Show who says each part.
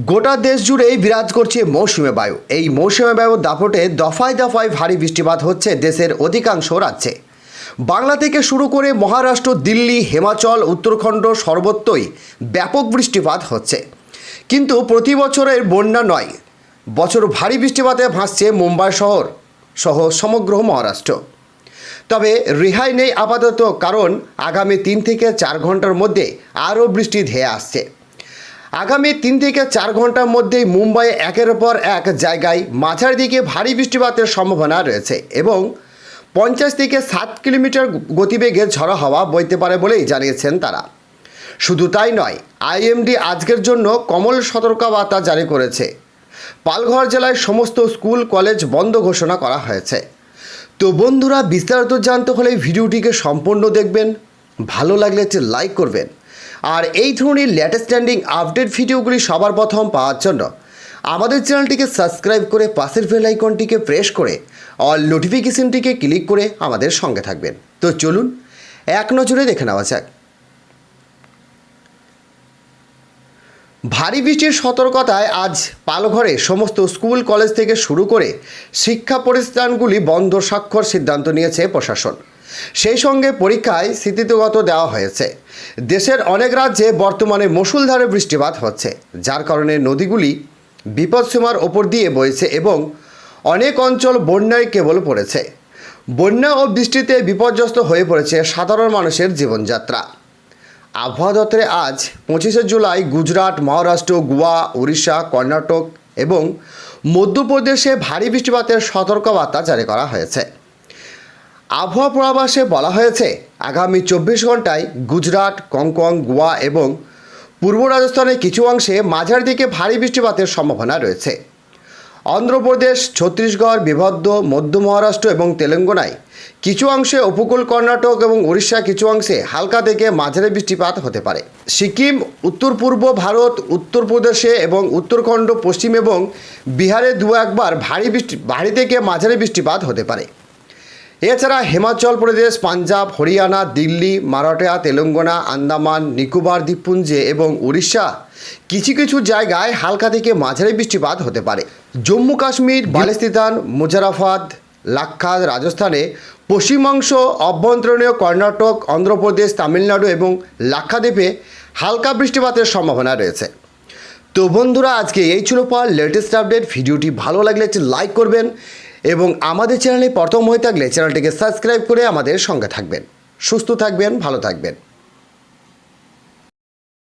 Speaker 1: গোটা দেশ জুড়েই বিরাজ করছে মৌসুমী বায়ু। এই মৌসুমী বায়ুর দাপটে দফায় দফায় ভারী বৃষ্টিপাত হচ্ছে দেশের অধিকাংশ রাজ্যে। বাংলা থেকে শুরু করে মহারাষ্ট্র, দিল্লি, হিমাচল, উত্তরাখণ্ড সর্বত্রই ব্যাপক বৃষ্টিপাত হচ্ছে। কিন্তু প্রতি বছরের বন্যা নয়, বছর ভারী বৃষ্টিপাতে ভাসছে মুম্বাই শহর সহ সমগ্র মহারাষ্ট্র। তবে রেহাই নেই আপাতত, কারণ আগামী 3 থেকে 4 ঘন্টার মধ্যে আরও বৃষ্টি ধেয়ে আসছে। আগামী 3 থেকে 4 ঘন্টার মধ্যেই মুম্বাইয়ে একের পর এক জায়গায় মাঝারি দিকে ভারী বৃষ্টিপাতের সম্ভাবনা রয়েছে এবং 50 থেকে 60 কিলোমিটার গতিবেগে ঝড়ো হাওয়া বইতে পারে বলেই জানিয়েছেন তারা। শুধু তাই নয়, আইএমডি আজকের জন্য কমল সতর্কবার্তা জারি করেছে। পালঘর জেলায় সমস্ত স্কুল কলেজ বন্ধ ঘোষণা করা হয়েছে। তো বন্ধুরা, বিস্তারিত জানতে হলে ভিডিওটিকে সম্পূর্ণ দেখবেন, ভালো লাগলে একটি লাইক করবেন। আর এই ধরনের লেটেস্ট ট্রেন্ডিং আপডেট ভিডিওগুলি সবার প্রথম পাওয়ার জন্য আমাদের চ্যানেলটিকে সাবস্ক্রাইব করে পাশের বেল আইকনটিকে প্রেস করে অল নোটিফিকেশনটিকে ক্লিক করে আমাদের সঙ্গে থাকবেন। তো চলুন এক নজরে দেখে নেওয়া যাক। ভারী বৃষ্টির সতর্কতায় আজ পালঘরে সমস্ত স্কুল কলেজ থেকে শুরু করে শিক্ষা প্রতিষ্ঠানগুলি বন্ধ স্বাক্ষর সিদ্ধান্ত নিয়েছে প্রশাসন। সেই সঙ্গে পরীক্ষায় স্থগিত দেওয়া হয়েছে। দেশের অনেক রাজ্যে বর্তমানে মুষলধারে বৃষ্টিপাত হচ্ছে, যার কারণে নদীগুলি বিপদসীমার ওপর দিয়ে বইছে এবং অনেক অঞ্চল বন্যায় কেবল পড়েছে। বন্যা ও বৃষ্টিতে বিপর্যস্ত হয়ে পড়েছে সাধারণ মানুষের জীবনযাত্রা। আবহাওয়া দপ্তরে আজ 25শে জুলাই গুজরাট, মহারাষ্ট্র, গোয়া, উড়িষ্যা, কর্ণাটক এবং মধ্যপ্রদেশে ভারী বৃষ্টিপাতের সতর্কবার্তা জারি করা হয়েছে। আবহাওয়া পূর্বাভাসে বলা হয়েছে, আগামী 24 ঘন্টায় গুজরাট, কোঙ্কণ, গোয়া এবং পূর্ব রাজস্থানের কিছু অংশে মাঝারি দিকে ভারী বৃষ্টিপাতের সম্ভাবনা রয়েছে। অন্ধ্রপ্রদেশ, ছত্তিশগড়, বিদর্ভ, মধ্য মহারাষ্ট্র এবং তেলেঙ্গানায় কিছু অংশে, উপকূল কর্ণাটক এবং উড়িষ্যা কিছু অংশে হালকা থেকে মাঝারি বৃষ্টিপাত হতে পারে। সিকিম, উত্তর পূর্ব ভারত, উত্তরপ্রদেশে এবং উত্তরাখণ্ড, পশ্চিম এবং বিহারে 2-1বার ভারী থেকে মাঝারি বৃষ্টিপাত হতে পারে। এছাড়া হিমাচল প্রদেশ, পাঞ্জাব, হরিয়ানা, দিল্লি, মারাঠা, তেলেঙ্গানা, আন্দামান নিকোবর দ্বীপপুঞ্জে এবং উড়িষ্যা কিছু কিছু জায়গায় হালকা থেকে মাঝারি বৃষ্টিপাত হতে পারে। জম্মু কাশ্মীর, বালুচিস্তান, মুজাফফরাবাদ, লাক্ষাদ্বীপ, রাজস্থানে পশ্চিমাংশ, অভ্যন্তরীণ কর্ণাটক, অন্ধ্রপ্রদেশ, তামিলনাড়ু এবং লাক্ষাদ্বীপে হালকা বৃষ্টিপাতের সম্ভাবনা রয়েছে। তো বন্ধুরা, আজকে এই ছিল লেটেস্ট আপডেট। ভিডিওটি ভালো লাগলে একটি লাইক করবেন এবং আমাদের চ্যানেলে প্রথম হয়ে থাকলে চ্যানেলটিকে সাবস্ক্রাইব করে আমাদের সঙ্গে থাকবেন। সুস্থ থাকবেন, ভালো থাকবেন।